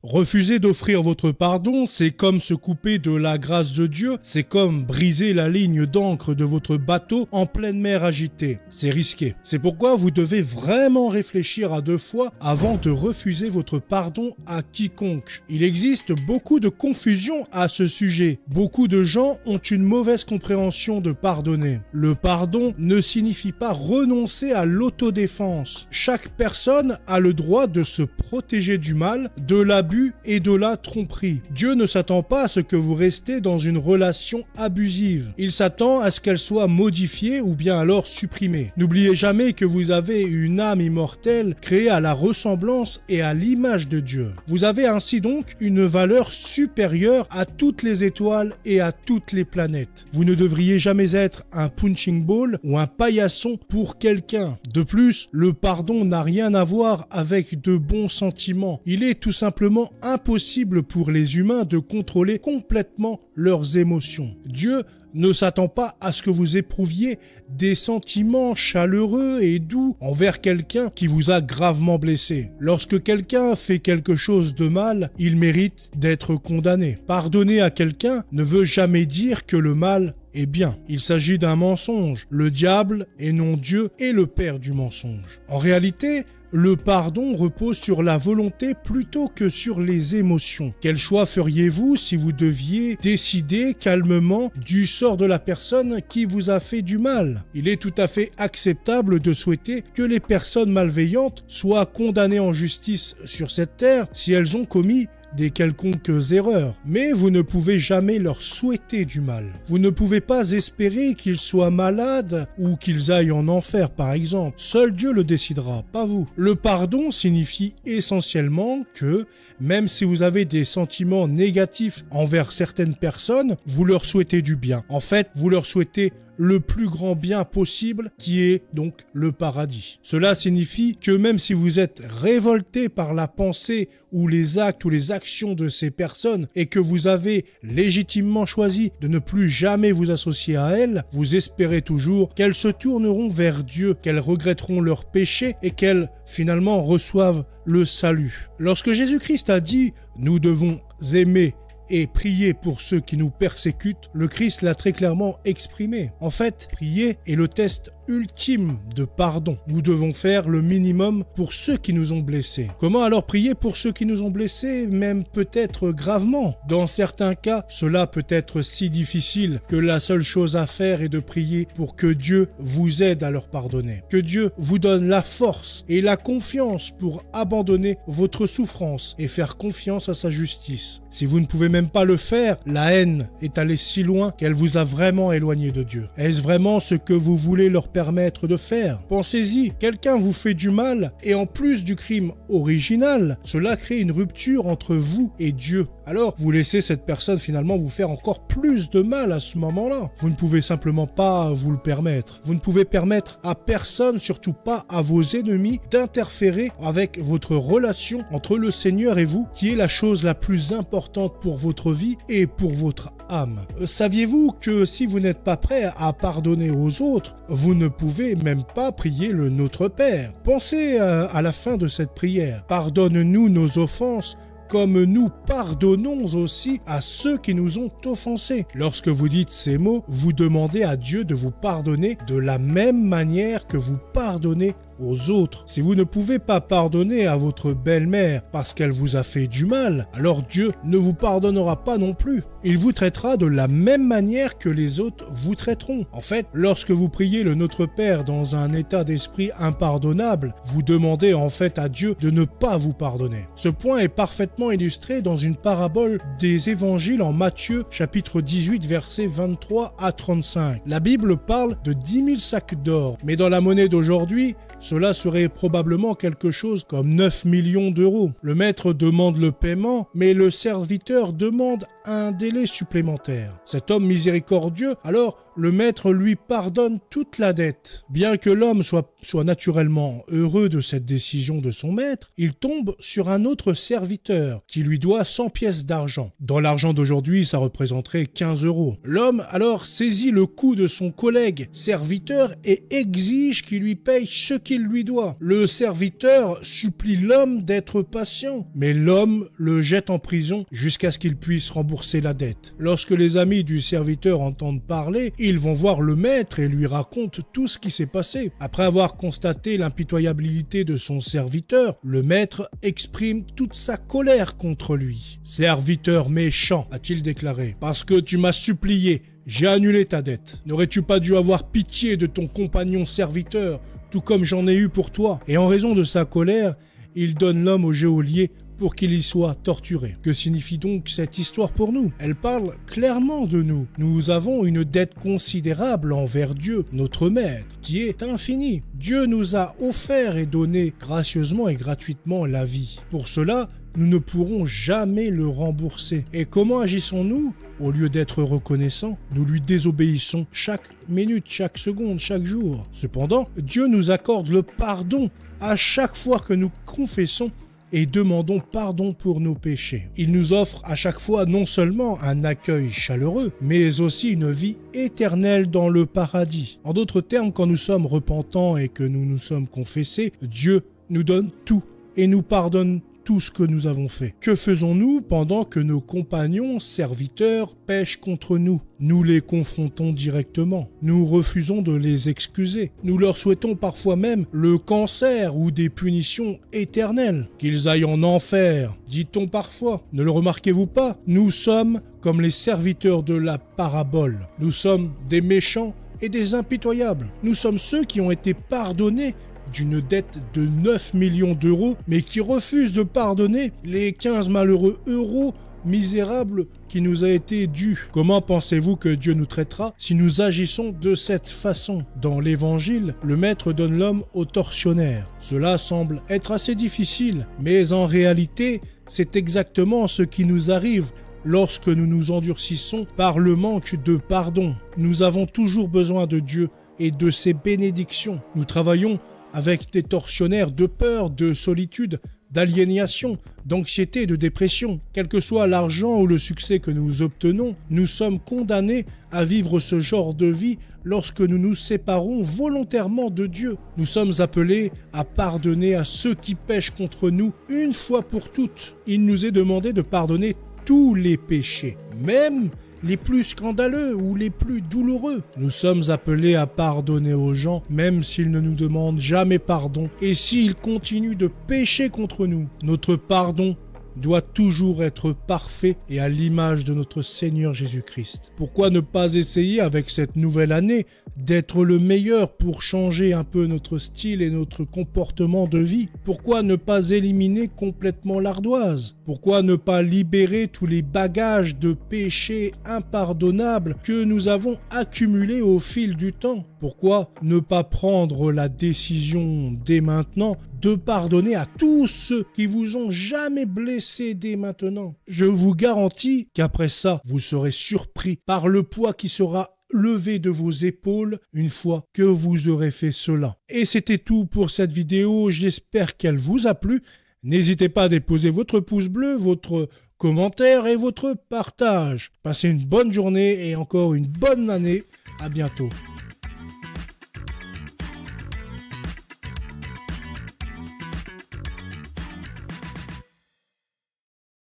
Refuser d'offrir votre pardon, c'est comme se couper de la grâce de Dieu, c'est comme briser la ligne d'ancre de votre bateau en pleine mer agitée. C'est risqué. C'est pourquoi vous devez vraiment réfléchir à 2 fois avant de refuser votre pardon à quiconque. Il existe beaucoup de confusion à ce sujet. Beaucoup de gens ont une mauvaise compréhension de pardonner. Le pardon ne signifie pas renoncer à l'autodéfense. Chaque personne a le droit de se protéger du mal, de l'abus et de la tromperie. Dieu ne s'attend pas à ce que vous restiez dans une relation abusive. Il s'attend à ce qu'elle soit modifiée ou bien alors supprimée. N'oubliez jamais que vous avez une âme immortelle créée à la ressemblance et à l'image de Dieu. Vous avez ainsi donc une valeur supérieure à toutes les étoiles et à toutes les planètes. Vous ne devriez jamais être un punching ball ou un paillasson pour quelqu'un. De plus, le pardon n'a rien à voir avec de bons sentiments. Il est tout simplement impossible pour les humains de contrôler complètement leurs émotions. Dieu ne s'attend pas à ce que vous éprouviez des sentiments chaleureux et doux envers quelqu'un qui vous a gravement blessé. Lorsque quelqu'un fait quelque chose de mal, il mérite d'être condamné. Pardonner à quelqu'un ne veut jamais dire que le mal est bien. Il s'agit d'un mensonge. Le diable, et non Dieu, est le père du mensonge. En réalité, le pardon repose sur la volonté plutôt que sur les émotions. Quel choix feriez-vous si vous deviez décider calmement du sort de la personne qui vous a fait du mal? Il est tout à fait acceptable de souhaiter que les personnes malveillantes soient condamnées en justice sur cette terre si elles ont commis des quelconques erreurs. Mais vous ne pouvez jamais leur souhaiter du mal. Vous ne pouvez pas espérer qu'ils soient malades ou qu'ils aillent en enfer, par exemple. Seul Dieu le décidera, pas vous. Le pardon signifie essentiellement que, même si vous avez des sentiments négatifs envers certaines personnes, vous leur souhaitez du bien. En fait, vous leur souhaitez le plus grand bien possible, qui est donc le paradis. Cela signifie que même si vous êtes révolté par la pensée ou les actes ou les actions de ces personnes et que vous avez légitimement choisi de ne plus jamais vous associer à elles, vous espérez toujours qu'elles se tourneront vers Dieu, qu'elles regretteront leurs péchés et qu'elles finalement reçoivent le salut. Lorsque Jésus-Christ a dit « Nous devons aimer » et prier pour ceux qui nous persécutent, le Christ l'a très clairement exprimé. En fait, prier est le test ultime de pardon. Nous devons faire le minimum pour ceux qui nous ont blessés. Comment alors prier pour ceux qui nous ont blessés, même peut-être gravement? Dans certains cas, cela peut être si difficile que la seule chose à faire est de prier pour que Dieu vous aide à leur pardonner. Que Dieu vous donne la force et la confiance pour abandonner votre souffrance et faire confiance à sa justice. Si vous ne pouvez même pas le faire, la haine est allée si loin qu'elle vous a vraiment éloigné de Dieu. Est-ce vraiment ce que vous voulez leur permettre de faire? Pensez-y, quelqu'un vous fait du mal et en plus du crime original, cela crée une rupture entre vous et Dieu. Alors, vous laissez cette personne finalement vous faire encore plus de mal à ce moment-là. Vous ne pouvez simplement pas vous le permettre. Vous ne pouvez permettre à personne, surtout pas à vos ennemis, d'interférer avec votre relation entre le Seigneur et vous, qui est la chose la plus importante pour votre vie et pour votre âme. Saviez-vous que si vous n'êtes pas prêt à pardonner aux autres, vous ne pouvez même pas prier le Notre Père? Pensez à la fin de cette prière. Pardonne-nous nos offenses, comme nous pardonnons aussi à ceux qui nous ont offensés. Lorsque vous dites ces mots, vous demandez à Dieu de vous pardonner de la même manière que vous pardonnez aux autres. Si vous ne pouvez pas pardonner à votre belle-mère parce qu'elle vous a fait du mal, alors Dieu ne vous pardonnera pas non plus. Il vous traitera de la même manière que les autres vous traiteront. En fait, lorsque vous priez le Notre Père dans un état d'esprit impardonnable, vous demandez en fait à Dieu de ne pas vous pardonner. Ce point est parfaitement illustré dans une parabole des évangiles en Matthieu, chapitre 18, versets 23 à 35. La Bible parle de 10 000 sacs d'or, mais dans la monnaie d'aujourd'hui, cela serait probablement quelque chose comme 9 millions d'euros. Le maître demande le paiement, mais le serviteur demande un délai supplémentaire. Cet homme miséricordieux, alors, le maître lui pardonne toute la dette. Bien que l'homme soit naturellement heureux de cette décision de son maître, il tombe sur un autre serviteur qui lui doit 100 pièces d'argent. Dans l'argent d'aujourd'hui, ça représenterait 15 €. L'homme alors saisit le cou de son collègue serviteur et exige qu'il lui paye ce qu'il lui doit. Le serviteur supplie l'homme d'être patient, mais l'homme le jette en prison jusqu'à ce qu'il puisse rembourser la dette. Lorsque les amis du serviteur entendent parler, ils vont voir le maître et lui racontent tout ce qui s'est passé. Après avoir constaté l'impitoyabilité de son serviteur, le maître exprime toute sa colère contre lui. « Serviteur méchant », a-t-il déclaré, « parce que tu m'as supplié, j'ai annulé ta dette. N'aurais-tu pas dû avoir pitié de ton compagnon serviteur, tout comme j'en ai eu pour toi ?» Et en raison de sa colère, il donne l'homme au geôlier pour qu'il y soit torturé. Que signifie donc cette histoire pour nous? Elle parle clairement de nous. Nous avons une dette considérable envers Dieu, notre Maître, qui est infini. Dieu nous a offert et donné gracieusement et gratuitement la vie. Pour cela, nous ne pourrons jamais le rembourser. Et comment agissons-nous? Au lieu d'être reconnaissants, nous lui désobéissons chaque minute, chaque seconde, chaque jour. Cependant, Dieu nous accorde le pardon à chaque fois que nous confessons et demandons pardon pour nos péchés. Il nous offre à chaque fois non seulement un accueil chaleureux, mais aussi une vie éternelle dans le paradis. En d'autres termes, quand nous sommes repentants et que nous nous sommes confessés, Dieu nous donne tout et nous pardonne tout ce que nous avons fait. Que faisons-nous pendant que nos compagnons serviteurs pêchent contre nous? Nous les confrontons directement. Nous refusons de les excuser. Nous leur souhaitons parfois même le cancer ou des punitions éternelles. Qu'ils aillent en enfer, dit-on parfois. Ne le remarquez-vous pas? Nous sommes comme les serviteurs de la parabole. Nous sommes des méchants et des impitoyables. Nous sommes ceux qui ont été pardonnés d'une dette de 9 millions d'euros, mais qui refuse de pardonner les 15 malheureux euros misérables qui nous a été dû. Comment pensez-vous que Dieu nous traitera si nous agissons de cette façon? Dans l'Évangile, le Maître donne l'homme au tortionnaire. Cela semble être assez difficile, mais en réalité, c'est exactement ce qui nous arrive lorsque nous nous endurcissons par le manque de pardon. Nous avons toujours besoin de Dieu et de ses bénédictions. Nous travaillons avec des tortionnaires de peur, de solitude, d'aliénation, d'anxiété, de dépression. Quel que soit l'argent ou le succès que nous obtenons, nous sommes condamnés à vivre ce genre de vie lorsque nous nous séparons volontairement de Dieu. Nous sommes appelés à pardonner à ceux qui pêchent contre nous une fois pour toutes. Il nous est demandé de pardonner tous les péchés, même les plus scandaleux ou les plus douloureux. Nous sommes appelés à pardonner aux gens, même s'ils ne nous demandent jamais pardon. Et s'ils continuent de pécher contre nous, notre pardon doit toujours être parfait et à l'image de notre Seigneur Jésus-Christ. Pourquoi ne pas essayer avec cette nouvelle année d'être le meilleur pour changer un peu notre style et notre comportement de vie? Pourquoi ne pas éliminer complètement l'ardoise? Pourquoi ne pas libérer tous les bagages de péchés impardonnables que nous avons accumulés au fil du temps? Pourquoi ne pas prendre la décision dès maintenant de pardonner à tous ceux qui vous ont jamais blessé dès maintenant? Je vous garantis qu'après ça, vous serez surpris par le poids qui sera levé de vos épaules une fois que vous aurez fait cela. Et c'était tout pour cette vidéo, j'espère qu'elle vous a plu. N'hésitez pas à déposer votre pouce bleu, votre commentaire et votre partage. Passez une bonne journée et encore une bonne année. À bientôt.